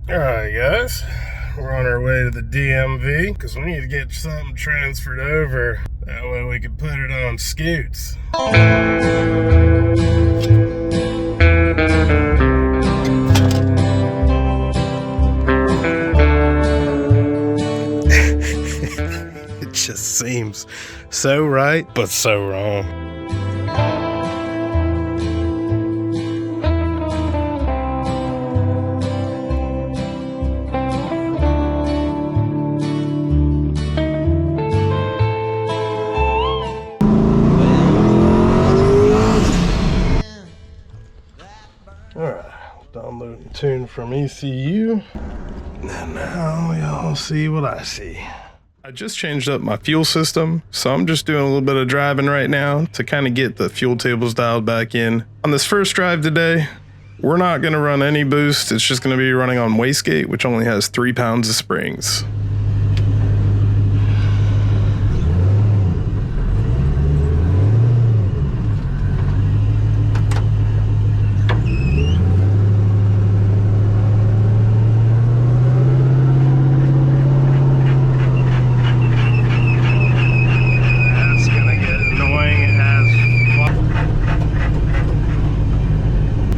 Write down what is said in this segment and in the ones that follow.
Alright guys, we're on our way to the DMV because we need to get something transferred over. That way we can put it on scoots. It just seems so right, but so wrong. Downloading tune from ECU, and now y'all see what I see. I just changed up my fuel system, so I'm just doing a little bit of driving right now to kind of get the fuel tables dialed back in. On this first drive today, we're not going to run any boost. It's just going to be running on wastegate, which only has 3 pounds of springs.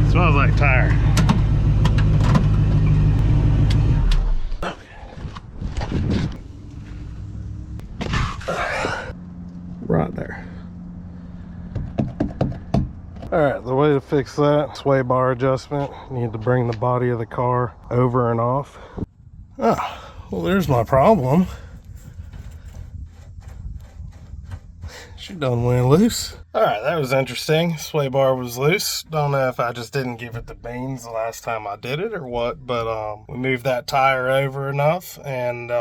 Smells like tire. Right there. Alright, the way to fix that, sway bar adjustment. You need to bring the body of the car over and off. Oh, well there's my problem. She done went loose. Alright, that was interesting. Sway bar was loose. Don't know if I just didn't give it the beans the last time I did it or what, but we moved that tire over enough and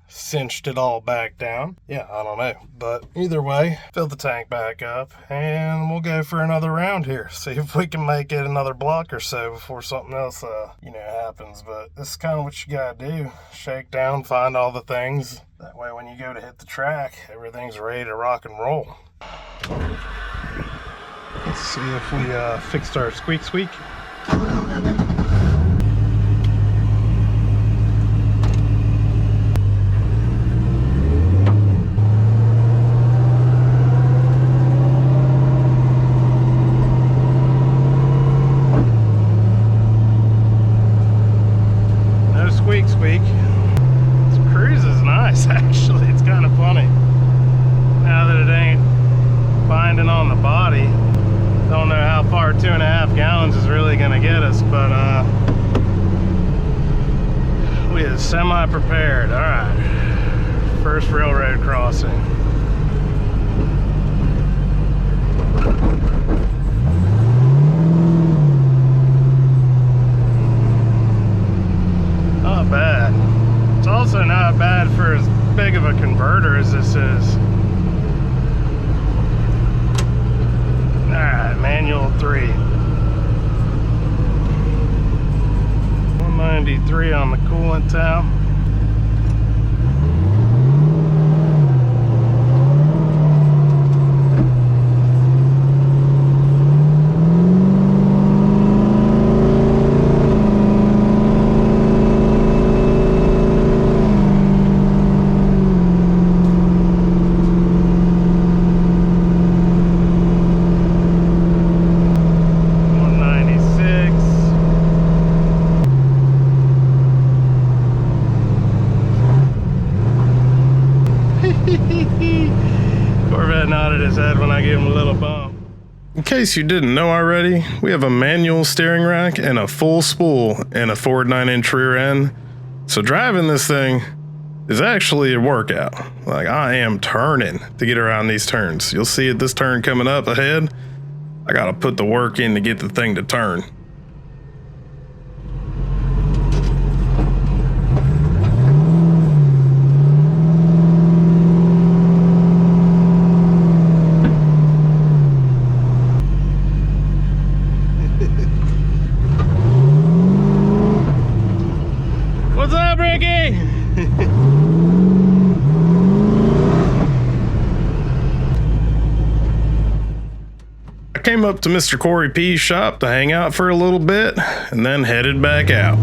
cinched it all back down. Yeah, I don't know. But either way, fill the tank back up and we'll go for another round here. See if we can make it another block or so before something else happens. But this is kind of what you gotta do. Shake down, find all the things. That way when you go to hit the track, everything's ready to rock and roll. Let's see if we fixed our squeak. No squeak. This cruise is nice actually. It's kind of funny. Now that it ain't binding on the body, don't know how far 2.5 gallons is really gonna get us, but we are semi-prepared. All right, first railroad crossing. Not bad. It's also not bad for as big of a converter as this is. Alright, manual 3. 193 on the coolant tap. Corvette nodded his head when I gave him a little bump. In case you didn't know already, we have a manual steering rack and a full spool and a forward 9-inch rear end. So driving this thing is actually a workout. Like, I am turning to get around these turns. You'll see at this turn coming up ahead, I gotta put the work in to get the thing to turn. What's up, Ricky? I came up to Mr. Cory P's shop to hang out for a little bit and then headed back out.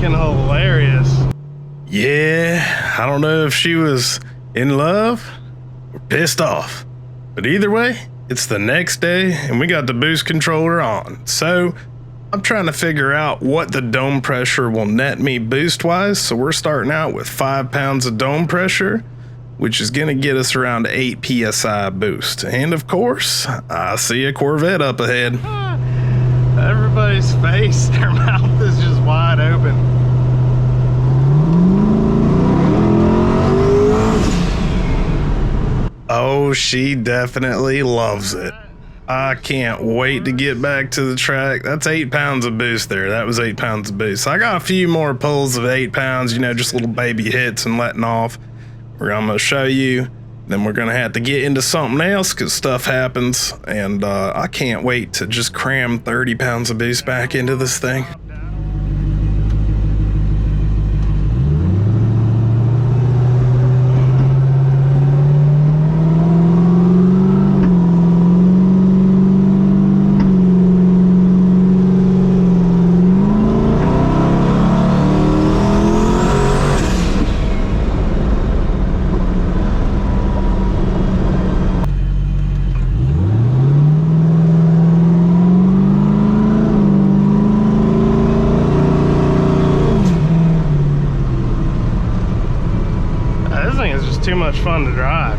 freaking hilarious. Yeah, I don't know if she was in love or pissed off, but either way, it's the next day and we got the boost controller on. So I'm trying to figure out what the dome pressure will net me boost wise. So we're starting out with 5 pounds of dome pressure, which is gonna get us around 8 PSI boost. And of course, I see a Corvette up ahead. Everybody's face, their mouth is just wide open. Oh, she definitely loves it. I can't wait to get back to the track. That's 8 pounds of boost there. That was 8 pounds of boost. I got a few more pulls of 8 pounds, you know, just little baby hits and letting off. I'm gonna show you. Then we're gonna have to get into something else because stuff happens. And I can't wait to just cram 30 pounds of boost back into this thing. Too much fun to drive.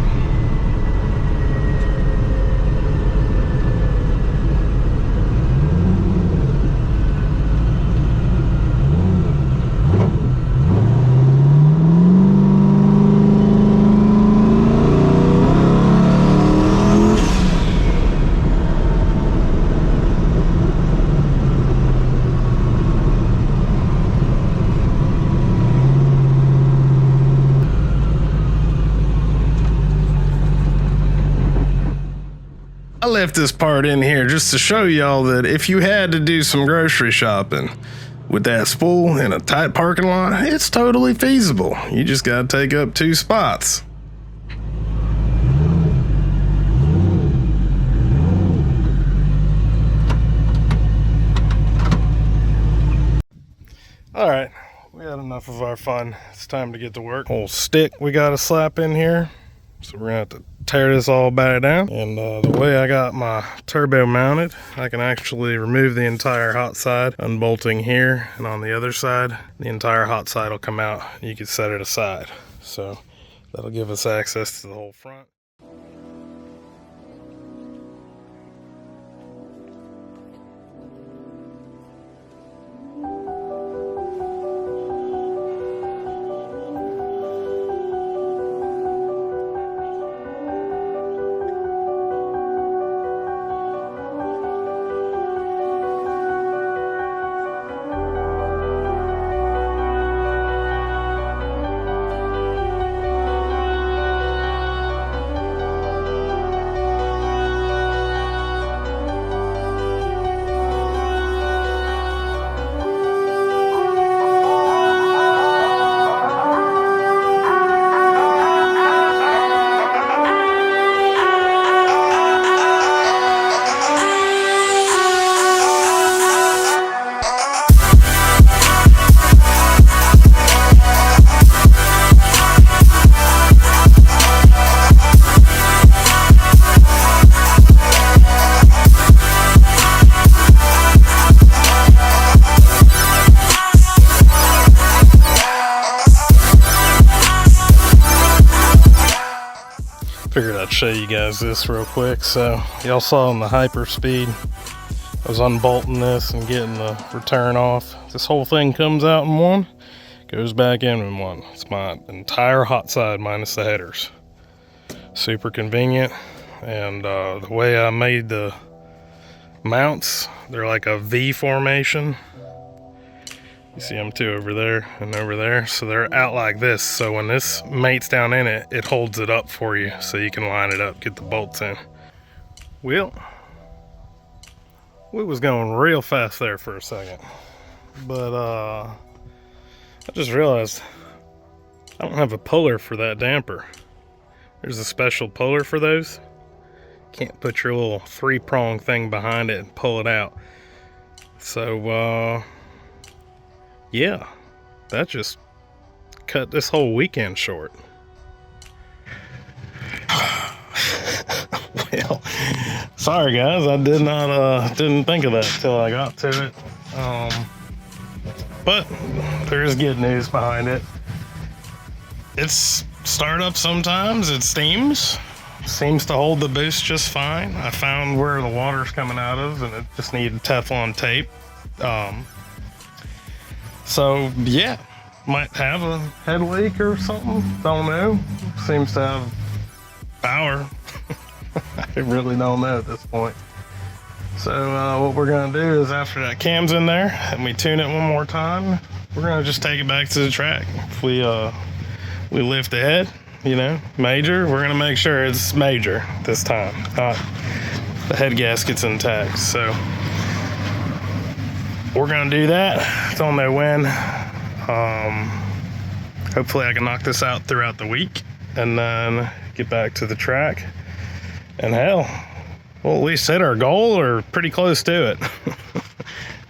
I left this part in here just to show y'all that if you had to do some grocery shopping with that spool in a tight parking lot, it's totally feasible. You just gotta take up 2 spots. All right, we had enough of our fun. It's time to get to work. Whole stick we gotta slap in here. So we're gonna have to tear this all back down. And the way I got my turbo mounted, I can actually remove the entire hot side, unbolting here, and on the other side, the entire hot side will come out. You can set it aside. So that'll give us access to the whole front. Figured I'd show you guys this real quick. So y'all saw in the hyperspeed, I was unbolting this and getting the return off. This whole thing comes out in one, goes back in one. It's my entire hot side minus the headers. Super convenient. And the way I made the mounts, they're like a V formation. You see them two over there and over there. So they're out like this. So when this mates down in it, it holds it up for you so you can line it up, get the bolts in. Well, we was going real fast there for a second. But I just realized I don't have a puller for that damper. There's a special puller for those. Can't put your little 3-prong thing behind it and pull it out. So yeah, that just cut this whole weekend short. Well, sorry guys, I didn't think of that till I got to it. But there is good news behind it. It's startup sometimes, it seems to hold the boost just fine. I found where the water's coming out of, and it just needed Teflon tape. So yeah, might have a head leak or something, don't know. Seems to have power. I really don't know at this point. So what we're gonna do is, after that cam's in there and we tune it one more time, we're gonna just take it back to the track. If we lift the head, you know, major, we're gonna make sure it's major this time, not the head gasket's intact. So we're gonna do that. Don't know when. Hopefully I can knock this out throughout the week and then get back to the track. And hell, we'll at least hit our goal or pretty close to it.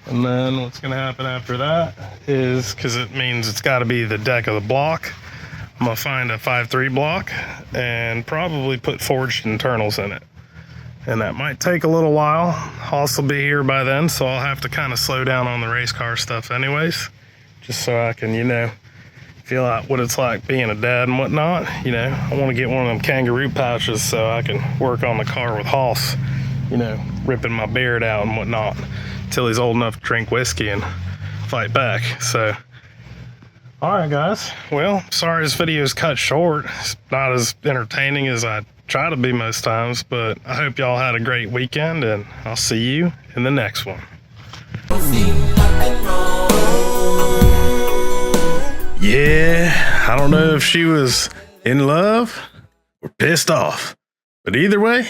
And then what's gonna happen after that is, because it means it's gotta be the deck of the block, I'm gonna find a 5.3 block and probably put forged internals in it. And that might take a little while. Hoss will be here by then, so I'll have to kind of slow down on the race car stuff anyways, just so I can, you know, feel out what it's like being a dad and whatnot. You know, I want to get one of them kangaroo pouches so I can work on the car with Hoss, you know, ripping my beard out and whatnot until he's old enough to drink whiskey and fight back. So, all right, guys. Well, sorry this video is cut short. It's not as entertaining as I try to be most times, but I hope y'all had a great weekend, and I'll see you in the next one. Yeah, I don't know if she was in love or pissed off, but either way,